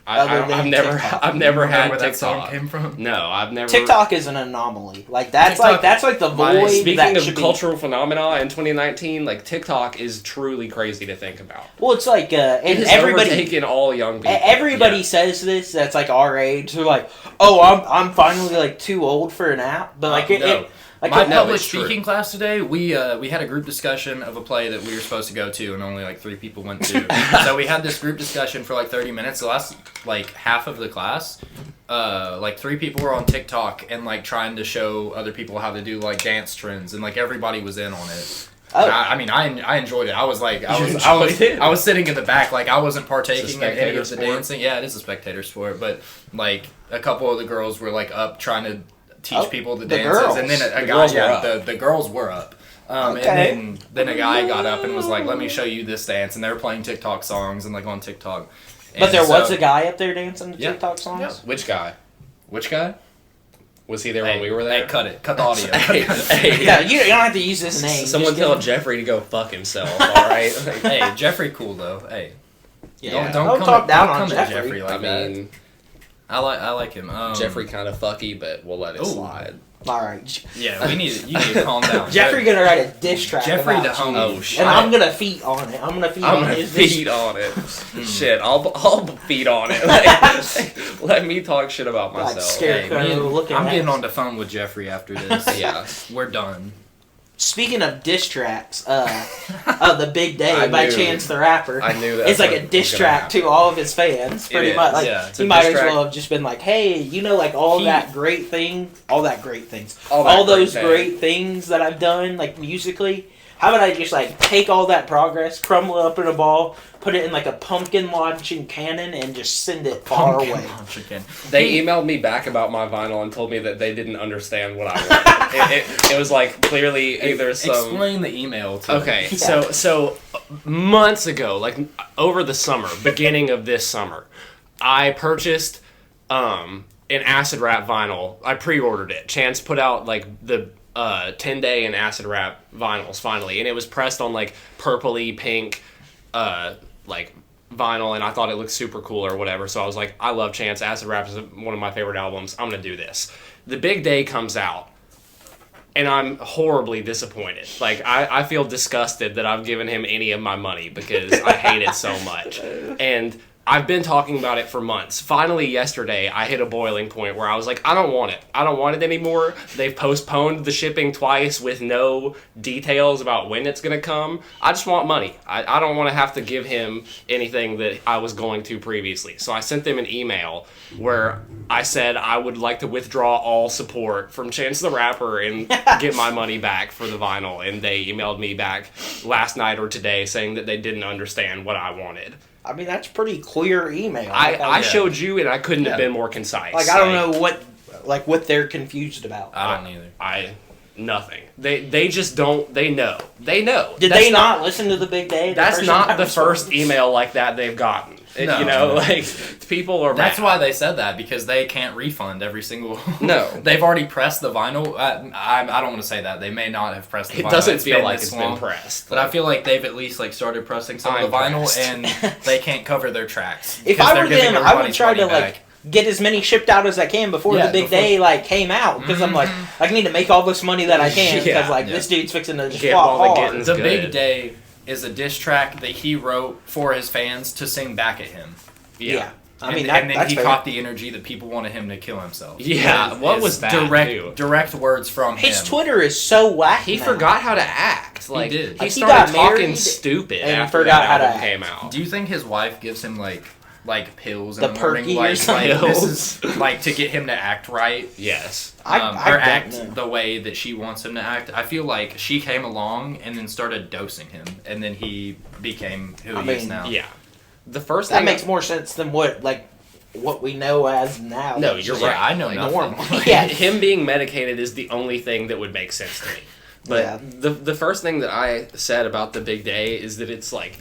Other than I've never TikTok. I've never Remember had where that TikTok. song came from? No, I've never. TikTok is an anomaly. Like that's TikTok- like the my- void Speaking that of should be. cultural phenomena in 2019, like TikTok is truly crazy to think about. Well, it's like It and has everybody overtaken all young people. everybody Yeah. says this. That's like our age. They're like, oh, I'm finally like too old for an app. But like no. like My no, public it's true. speaking class today, we had a group discussion of a play that we were supposed to go to, and only like 3 people went to. So we had this group discussion for like 30 minutes. The last like half of the class, like 3 people were on TikTok and like trying to show other people how to do like dance trends, and like everybody was in on it. Oh. And I mean, I enjoyed it. I was like, You enjoyed it? I was sitting in the back, like I wasn't It's partaking a in any spectator of the sport. dancing. Yeah, it is a spectator sport, but like a couple of the girls were like up trying to teach Oh, people the the dances, girls. and then a The guy, girls were yeah, up. the girls were up. Okay. And then a guy got up and was like, "Let me show you this dance," and they were playing TikTok songs and like on TikTok. but And there was so- a guy up there dancing to Yeah. TikTok songs. Yeah. Which guy? Which guy? Was he there when we were there? Hey, cut it. Cut the audio. Hey, Yeah, you don't have to use his name. Someone Just tell give- Jeffrey to go fuck himself. All right. Like, Hey, Jeffrey, cool though. Hey, yeah. don't Don't come talk at, down don't on come at Jeffrey. Jeffrey like I that. mean, I like him. Jeffrey kind of fucky, but we'll let it Ooh. slide. All right, Yeah, you need to calm down. Jeffrey gonna write a diss track Jeffrey about the you. homie. Oh shit. And I'm gonna feed on it. I'm gonna feed I'm on gonna his diss- feed on it. Shit, I'll feed on it. Like, let me talk shit about Like myself. scared. Hey, me and- looking I'm at getting us. on the phone with Jeffrey after this. Yeah. We're done. Speaking of diss tracks, the Big Day I by knew- Chance the Rapper. I knew that. It's like was a diss gonna track happen. to all of his fans, pretty is, much. Like yeah. It's a he might diss as track. well have just been like, "Hey, you know, like all He- that great things, all that great things, All that all those great great things that I've done, like musically. How about I just like take all that progress, crumble it up in a ball, put it in like a pumpkin launching cannon, and just send it far Pumpkin away." launch again. They emailed me back about my vinyl and told me that they didn't understand what I wanted. it was like clearly either some. Explain the email to Okay, Yeah. so months ago, like over the summer, beginning of this summer, I purchased an acid rap vinyl. I pre-ordered it. Chance put out like the 10-day and acid rap vinyls finally, and it was pressed on like purpley pink like vinyl, and I thought it looked super cool or whatever. So I was like, I love Chance. Acid rap is one of my favorite albums. I'm gonna do this. The Big Day comes out. And I'm horribly disappointed. Like, I feel disgusted that I've given him any of my money because I hate it so much. And I've been talking about it for months. Finally, yesterday, I hit a boiling point where I was like, I don't want it. I don't want it anymore. They've postponed the shipping twice with no details about when it's going to come. I just want money. I don't want to have to give him anything that I was going to previously. So I sent them an email where I said I would like to withdraw all support from Chance the Rapper and get my money back for the vinyl. And they emailed me back last night or today saying that they didn't understand what I wanted. I mean, that's pretty clear email. I showed you, and I couldn't have Yeah. been more concise. Like I don't know what they're confused about. I don't either. Nothing. They just don't. They know. They know. Did That's they not listen to the Big Day? That's not the first first email like that they've gotten. No. You know, like people are. That's mad. why they said that, because they can't refund every single. No. They've already pressed the vinyl. I don't want to say that. They may not have pressed the It vinyl. doesn't It's feel been like this it's long. been pressed. But I feel like they've at least like started pressing some of the I'm vinyl, pressed. and they can't cover their tracks. If because I they're were giving them, I would everybody's try money to back. like get as many shipped out as I can before the big day like came out because I'm like I need to make all this money that I can because this dude's fixing to just flop hard. The Big Day is a diss track that he wrote for his fans to sing back at him. Yeah. I mean, and then he caught the energy that people wanted him to kill himself. Yeah, what was that? Direct words from him. His Twitter is so whack. He forgot how to act. Like he did. He he started got talking married stupid and after forgot that how to album act. came out. Do you think his wife gives him like pills in The the morning, perky or something? this is like to get him to act right? Yes. Or act the way that she wants him to act. I feel like she came along and then started dosing him, and then he became who he is now. Yeah. The first that thing makes more sense than what we know as now. No, you're right. I know nothing. Normal. Yeah, him being medicated is the only thing that would make sense to me. But the first thing that I said about the Big Day is that it's like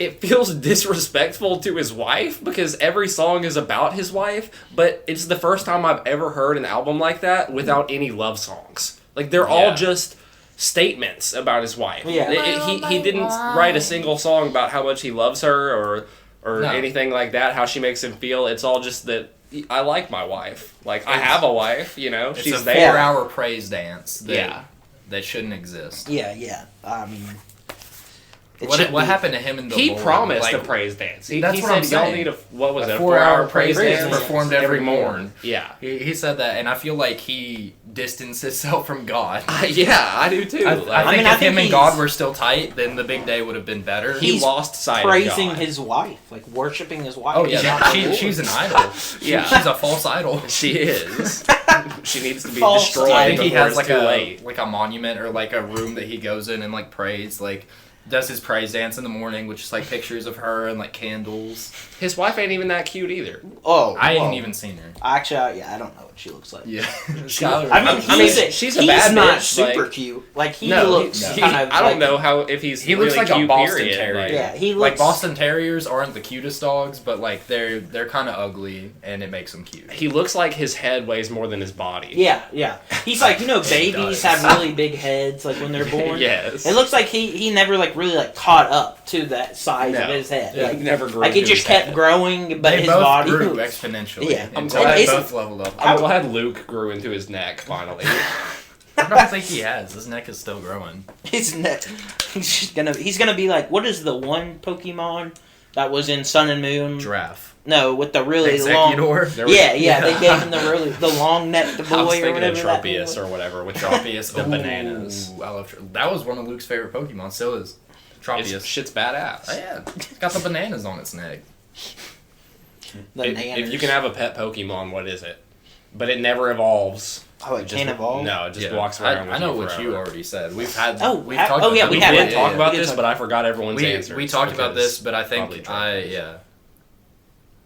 it feels disrespectful to his wife because every song is about his wife, but it's the first time I've ever heard an album like that without any love songs. Like they're all just statements about his wife. Yeah. He didn't write a single song about how much he loves her or anything like that, how she makes him feel. It's all just that I like my wife. Like I have a wife, It's she's a there. 4-hour praise dance that shouldn't exist. Yeah. I mean, what happened to him in the He Lord? promised a praise dance. He That's said, what I'm y'all saying. need a 4-hour praise dance performed every morn. Yeah. He said that, and I feel like he distanced himself from God. Yeah, I do too. I think if him and God were still tight, then the Big Day would have been better. He lost sight praising of God. his wife, like worshiping his wife. Oh yeah, she's an idol. Yeah. She's a false idol. She is. She needs to be False destroyed. I think he before has it's too late. like a monument or like a room that he goes in and like prays, like does his praise dance in the morning, which is like pictures of her and like candles. His wife ain't even that cute either. Oh, I ain't even seen her. Actually, I don't know what she looks like. Yeah, Skyler. She's a he's bad not bitch, super like- cute. Like he No, looks kind of. I don't know how if he's he looks really like cute, a Boston period. Terrier. Like, Yeah, he looks like Boston Terriers aren't the cutest dogs, but like they're kind of ugly, and it makes them cute. he looks like his head weighs more than his body. Yeah. He's like babies does. have really big heads like when they're born. Yes. It looks like he never like really like caught up to that size of his head. Yeah, Like, he never grew. like it to just his kept head. growing, but They his both body grew exponentially. Yeah. until glad- they Isn't- both leveled up. I'm glad Luke grew into his neck finally. I don't think he has. His neck is still growing. his neck. He's gonna be like, what is the one Pokemon that was in Sun and Moon? Giraffe. No, with the really long. Executor. There was- Yeah. They gave him the long necked boy I was or thinking whatever. of that thing Tropius was. or whatever with Tropius. the Ooh, bananas. I love that. Was one of Luke's favorite Pokemon. Still is. Tropius. It's shit's badass. Oh yeah, it's got the bananas on its neck. If you can have a pet Pokemon, what is it? But it never evolves. Oh, it can't evolve? No, it just Yeah. walks around. I know with what you you forever. already said. We've had. Oh, we've ha- talked oh, about yeah, that. we We have did it. talk about We did this, talk- but I forgot everyone's we answers. talked about because this, but I think probably true.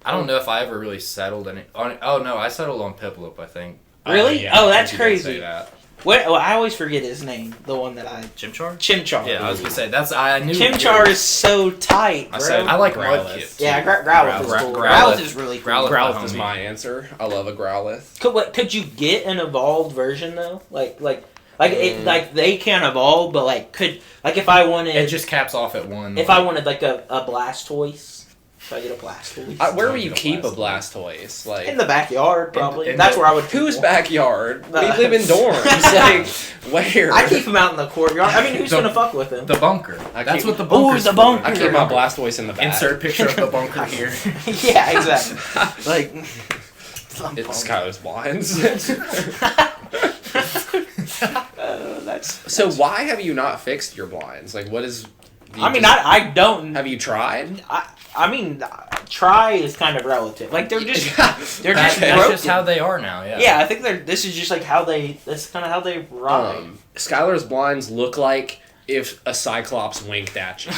I don't know if I ever really settled any. Oh no, I settled on Piplup. I think. Really? Yeah, Oh, I that's think you did say crazy. that. What? Well, I always forget his name. The one that I Chimchar. Chimchar. Yeah, I was gonna say I knew. Chimchar is so tight, bro. I said I like Growlithe. Mudkip. Yeah, Growlithe is cool. Growlithe. Growlithe is really cool. Growlithe. Growlithe is homie. my answer. I love a Growlithe. Could you get an evolved version though? Like they can't evolve, but if I wanted It just caps off at one. if I wanted like a Blastoise, if I get a Blastoise Where Don't would you get a keep a Blastoise. Blastoise? Like in the backyard, probably. in That's the- where I would. keep whose one. backyard? We Uh, live in dorms. Like where? I keep him out in the courtyard. I mean, who's The- gonna fuck with him? The bunker. I That's keep- what the bunker. the bunker. I keep my Blastoise in the back. Insert picture of the bunker here. Yeah, exactly. Like. It's Skyler's blinds. That's. So why have you not fixed your blinds? Like, what is? I don't. Have you tried? I mean, try is kind of relative. Like they're just they're That's just broken. just how they are now. Yeah. Yeah, I think this is just like how they. That's kind of how they ride. Skylar's blinds look like if a Cyclops winked at you.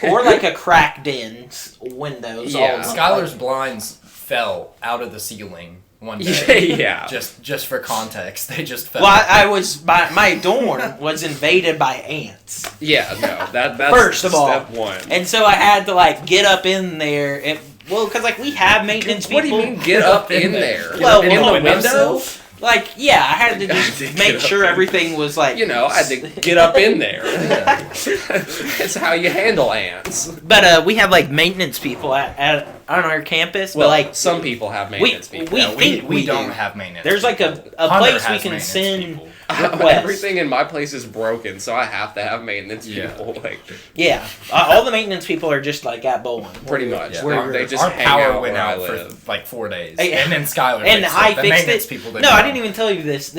Or like a cracked in windows. Yeah. Skylar's blinds fell out of the ceiling one day. Yeah. Just for context, they just fell. Well, I was my dorm was invaded by ants, Yeah, no, that's First of all. step one. and so I had to like get up in there. Because like we have maintenance What do people. you mean get up in there? Well, in the window? Like, yeah, I had to I just did make get sure up in- everything was like. You know, I had to get up in there. It's how you handle ants. But we have like maintenance people at on our campus. Well, but like some people have maintenance people. we Yeah, think we we don't do. have maintenance. There's like a Hunter place we has can maintenance send. people. requests. Everything in my place is broken, so I have to have maintenance Yeah. people. Like, Yeah, all the maintenance people are just like at bowling. pretty much. Yeah. Where They just Our hang power out went where I out live. for like 4 days, Hey, and then Skyler and fixed I it. The fixed maintenance it. people No, I didn't even tell you this.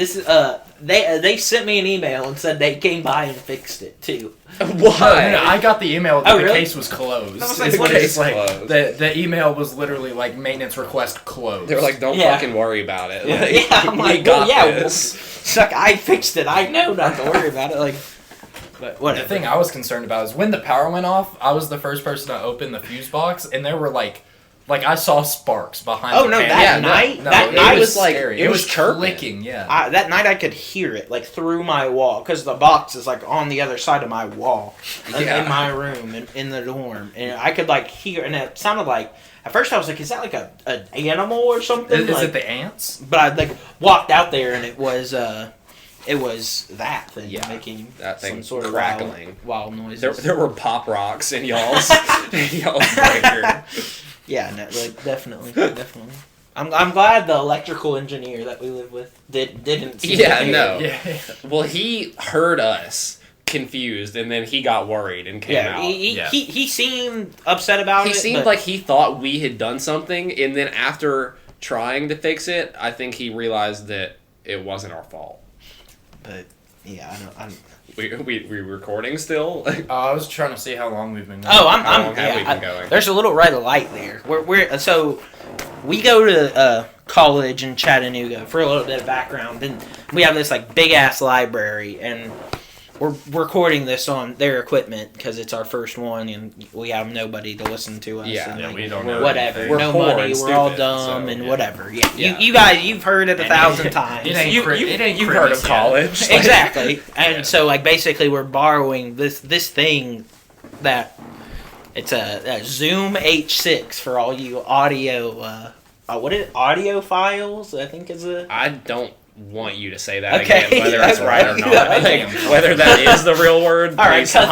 They sent me an email and said they came by and fixed it too. Why? No, I got the email that Oh, the really? case was closed. I was like, It's what just is like closed? the email was literally like maintenance request closed. They were like, don't Yeah. fucking worry about it. Yeah, Like, I'm we like, got well, yeah, this. Suck, I fixed it. I know not to worry about it. Like, but The whatever. thing I was concerned about is when the power went off, I was the first person to open the fuse box, and there were like I saw sparks behind. Oh the no, panel. that Yeah, night, No, that it night was like- scary. it was chirping. clicking. Yeah. that night I could hear it like through my wall because the box is like on the other side of my wall Yeah. in my room and in the dorm, and I could like hear, and it sounded like at first I was like, is that like an animal or something? Is Like, it the ants? but I like walked out there and it was that thing making that thing some sort of crackling. wild noises. There were pop rocks in y'all's breaker. Yeah, no, like definitely. I'm glad the electrical engineer that we live with didn't see Yeah, it. no. Yeah. Well, he heard us confused, and then he got worried and came Yeah, out. he seemed upset about He it. seemed but like he thought we had done something, and then after trying to fix it, I think he realized that it wasn't our fault. But yeah, I know. We recording still? I was trying to see how long we've been going. Oh, How long have we been going? There's a little red light there. So we go to college in Chattanooga for a little bit of background, and we have this like big ass library, and we're recording this on their equipment because it's our first one, and we have nobody to listen to us. Yeah, and, yeah, like, we don't know whatever. anything. We're No poor money. and We're all stupid, dumb so, and yeah. whatever. Yeah. Yeah. You guys, you've heard it 1,000 It times. ain't it ain't You've heard of Christmas yet. college. Like- Exactly. And Yeah. so like basically we're borrowing this thing that it's a Zoom H6 for all you audio audio files, I think is a I don't want you to say that Okay. again, whether it's right or not. Okay. Like, whether that is the real word. all right, please cut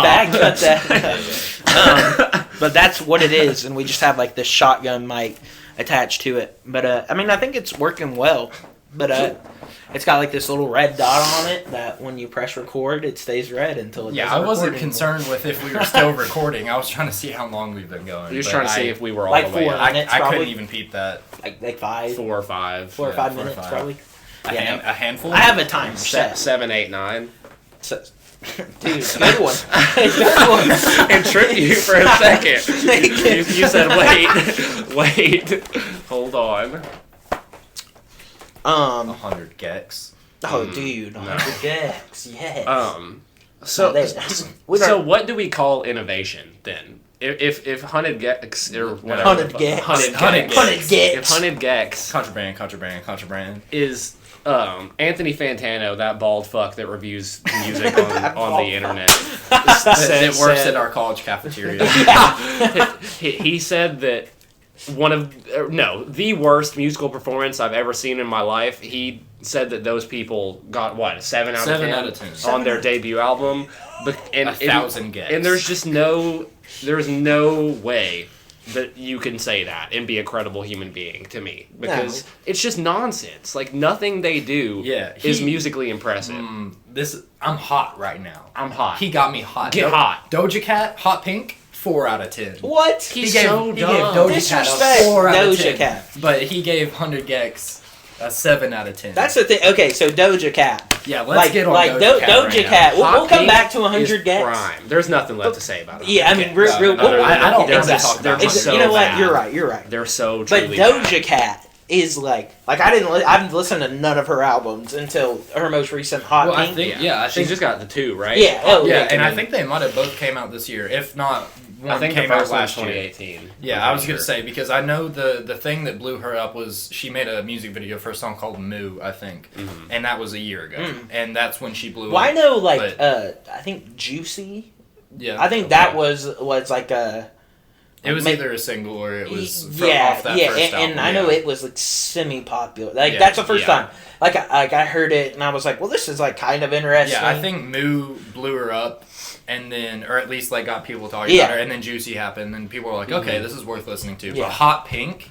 stop. that. But that's what it is, and we just have like this shotgun mic attached to it. But I mean, I think it's working well. But it's got like this little red dot on it that when you press record, it stays red until it Yeah, doesn't I wasn't record anymore. concerned with if we were still recording. I was trying to see how long we've been going. He was but trying to I- see if we were all Like the way 4 up. I minutes, couldn't probably. even peep that. like 5, 4 or 5. 4 or Yeah, 5 4 or minutes 5. probably. A, Yeah, a handful. I have a timer set. 7, 8, 9. So, dude, good one. Good one. And tripped you for a second. You said, wait, hold on. 100 gex. Dude, no. 100 decks, yes. So, We so don't- what do we call innovation then? If hunted gex or whatever, 100 gex. hunted gex, 100 gex. if hunted gex Contraband. is Anthony Fantano, that bald fuck that reviews music on the internet, It works said- at our college cafeteria. he said that the worst musical performance I've ever seen in my life. He said that those people got what, a 7 out of 10 7 out of 10. on their debut album, and 1,000 gex. and there's no way that you can say that and be a credible human being to me, because it's just nonsense. Like, nothing they do is musically impressive. I'm hot right now. I'm hot. He got me hot. Get hot. Doja Cat, hot pink, 4 out of 10. What? He's He gave so dumb. Doja Disrespect Cat a 4 out of Doja 10. Cat. But he gave 100 gex a 7 out of 10. That's the thing. Okay, so Doja Cat. Yeah, let's get on Doja Cat Doja right Cat. now. We'll come Pink back to is 100 gets. prime. There's nothing left to say about it. Yeah, I mean, No, I don't They're want to just- talk they're about just it. so you know what? bad. You're right. They're so But truly Doja bad. Cat is like I haven't listened to none of her albums until her most recent Hot Well, I Pink. think, yeah, I She's think, just got the 2, right? Yeah, oh, yeah, yeah, and I then- think they might have both came out this year. If not, one I think the came out first one was last year. 2018. Yeah, I was gonna say, because I know the thing that blew her up was she made a music video for a song called Moo, I think, and that was a year ago, and that's when she blew Well, up. I know, like, But- I think Juicy. Yeah, I think that was like It was Maybe- either a single or it was off yeah, that yeah, first and album. I know yeah. it was like semi-popular. Like Yeah, that's the first yeah. time. Like I heard it and I was like, well, this is like kind of interesting. Yeah, I think Moo blew her up, and then, or at least like got people talking Yeah. about her, and then Juicy happened, and people were like, okay, this is worth listening to. Yeah. But Hot Pink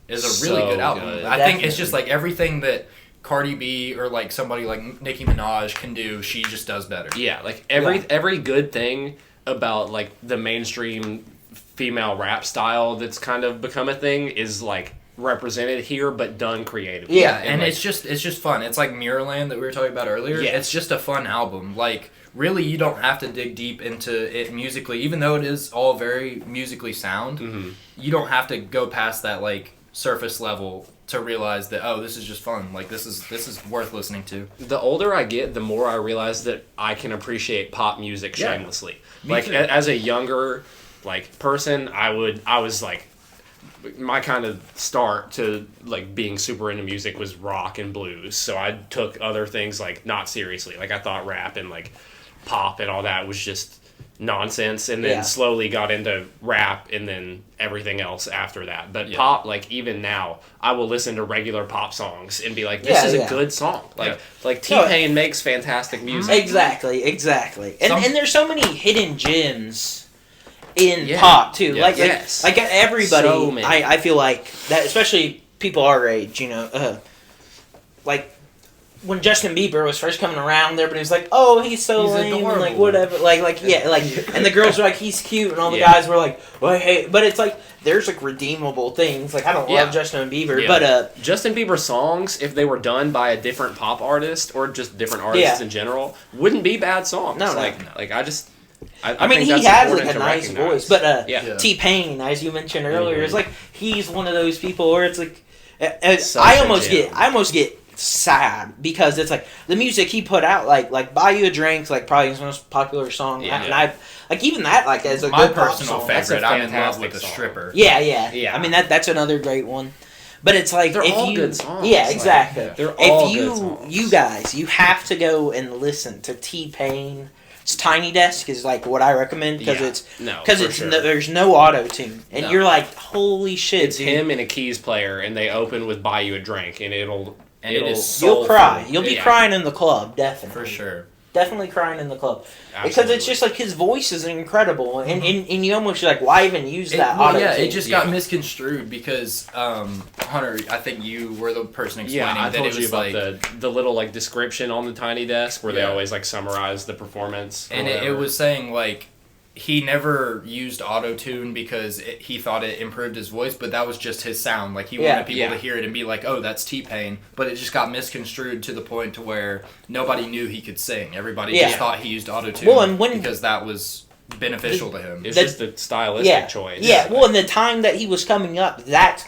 is a really So good album. good. I think it's just like everything that Cardi B or like somebody like Nicki Minaj can do, she just does better. Yeah, like every good thing about like the mainstream female rap style that's kind of become a thing is like represented here, but done creatively. Yeah, and like, it's just fun. It's like Mirrorland that we were talking about earlier. Yeah. It's just a fun album. Like really, you don't have to dig deep into it musically, even though it is all very musically sound. mm-hmm. You don't have to go past that like surface level to realize that this is just fun. Like this is worth listening to. The older I get, the more I realize that I can appreciate pop music Yeah. shamelessly. Me Like too. as a younger like person, I was like my kind of start to like being super into music was rock and blues. So I took other things like not seriously. Like I thought rap and like pop and all that was just nonsense, and then Yeah. slowly got into rap and then everything else after that. But Yeah. pop, like even now, I will listen to regular pop songs and be like, this Yeah, is yeah. a good song. Like Yeah. like T-Pain makes fantastic music. Exactly. And Some- and there's so many hidden gems in Yeah. pop too. Yeah. Like Yes. like everybody. So many. I feel like that, especially people our age. Like when Justin Bieber was first coming around, everybody was like, "Oh, he's so He's lame," and like adorable. whatever. Like yeah, like and the girls were like, "He's cute," and all the Yeah. guys were like, "Well, hey," but it's like there's like redeemable things. Like I don't Yeah. love Justin Bieber, Yeah. but Justin Bieber songs, if they were done by a different pop artist or just different artists Yeah. in general, wouldn't be bad songs. No, no. like I just. I I mean, think he that's has like important a to nice recognize. voice, but Yeah. Yeah. T-Pain, as you mentioned earlier, Mhm. is like he's one of those people where it's like Such I a almost gem. get sad because it's like the music he put out, like "Buy You a Drink," like probably his most popular song, Yeah. and I like even that like as a My good pop personal song. That's a favorite. I'm in love fantastic with a song. stripper. Yeah. Yeah. I mean that's another great one. But it's like They're if all you, good songs. yeah, Like, exactly. yeah. They're all If good songs. you guys, you have to go and listen to T-Pain. It's Tiny Desk is like what I recommend because Yeah. it's No, because for it's sure. there's no auto tune and No. you're like holy shit, It's dude. him and a keys player, and they open with "Buy You a Drink," and it'll And it is You'll soulful. cry. You'll be Yeah. crying in the club, definitely. For sure. Definitely crying in the club because absolutely. it's just like his voice is incredible, and you almost like why even use that Well, auto yeah, tune? it just got misconstrued because Hunter, I think you were the person explaining Yeah, I that told it you was about like the little like description on the Tiny Desk where they Yeah. always like summarize the performance. or and it whatever. was saying like he never used auto-tune because he thought it improved his voice, but that was just his sound. Like he Yeah. wanted people Yeah. to hear it and be like, "Oh, that's T-Pain," but it just got misconstrued to the point to where nobody knew he could sing. Everybody Yeah. just thought he used auto-tune Well, and when- because that was beneficial to him. It's the- just a stylistic choice. Yeah, well, in the time that he was coming up, that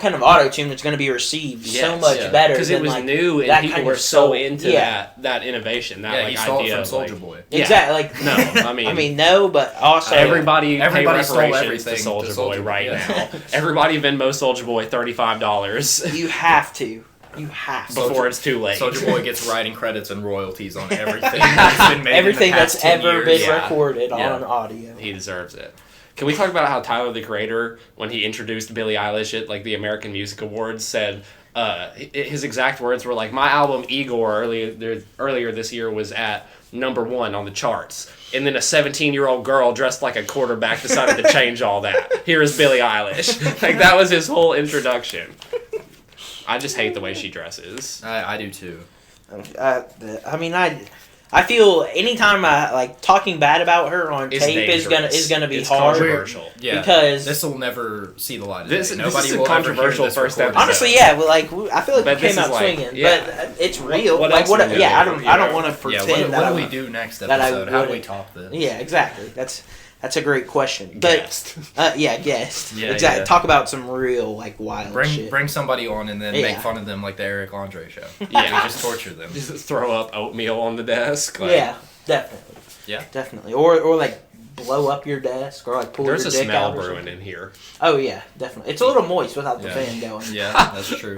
kind of auto tune is going to be received so Yes, much yeah. better because it than, was like, new that and people kind were of so soul. into Yeah. that innovation, that Yeah, like he stole it idea from of Soldier like, Boy. Yeah. Exactly. Like No, I mean- no, but also everybody Everybody pay stole reparations everything to to Soldier Boy Soulja Boy, right yeah. now. Everybody Venmo Soldier Boy $35 you have to. You have to. before it's too late. Soldier Boy gets writing credits and royalties on everything that's been made Everything in the past that's 10 ever years. been Yeah. recorded Yeah. on audio. He deserves it. Can we talk about how Tyler the Creator, when he introduced Billie Eilish at like the American Music Awards, said his exact words were like, "My album Igor earlier this year was at #1 on the charts, and then a 17-year-old girl dressed like a quarterback decided to change all that. Here is Billie Eilish." Like that was his whole introduction. I just hate the way she dresses. I do too. I mean, I feel anytime I like talking bad about her on It's tape dangerous. is gonna be It's hard. controversial. Yeah, Because- this will never see the light of This- day. this Nobody is a will ever hear controversial this first recorded. episode. Honestly, yeah, but like I feel like But we this came out is like- swinging, yeah. but it's real. What like else what? are we Yeah, I gonna don't. do, I don't you want to know? Yeah, pretend what that do I'm- we do next that I episode? How do we wouldn't. top this? Yeah, exactly. That's a great question. But Guest. yeah, guest. Yeah, exactly. yeah. Talk about some real like wild shit. Bring somebody on and then Yeah. make fun of them like the Eric Andre show. Yeah. Just torture them. Just throw up oatmeal on the desk. Like, Yeah, definitely. Yeah. Definitely. Or like blow up your desk or like pull There's your a dick smell out or brewing something. in here. Oh yeah, definitely. It's a little moist without the Yeah. fan going. Yeah, that's true.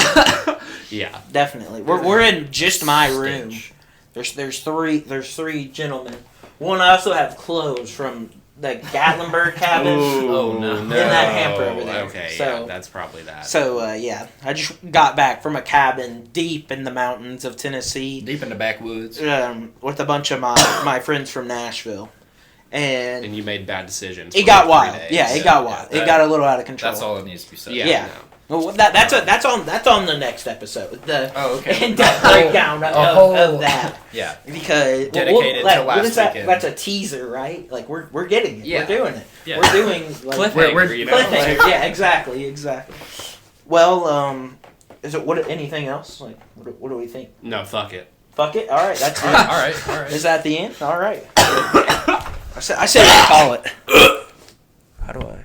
Yeah. Definitely. We're in just my room. Stench. There's three gentlemen. One I also have clothes from the Gatlinburg cabin. Oh no! In that hamper over there. Okay, So- yeah, that's probably that. So yeah, I just got back from a cabin deep in the mountains of Tennessee, Deep in the backwoods. with a bunch of my friends from Nashville, and And you made bad decisions. it for got like 3 wild. days. Yeah, it got wild. Yeah. It got a little out of control. That's all that needs to be said. Yeah. Yeah. Well, that's on the next episode. The Oh, okay. in-depth breakdown of that. Yeah. Because Dedicated to what last is that? weekend. That's a teaser, right? Like we're getting it. Yeah. We're doing it. Yeah. We're doing like Cliffhanger, We're- you know? cliffhanger. Yeah, exactly. Well, is it anything else? Like, what do we think? No, fuck it. Fuck it. All right, that's it. All right. Is that the end? All right. I say we call it. How do I?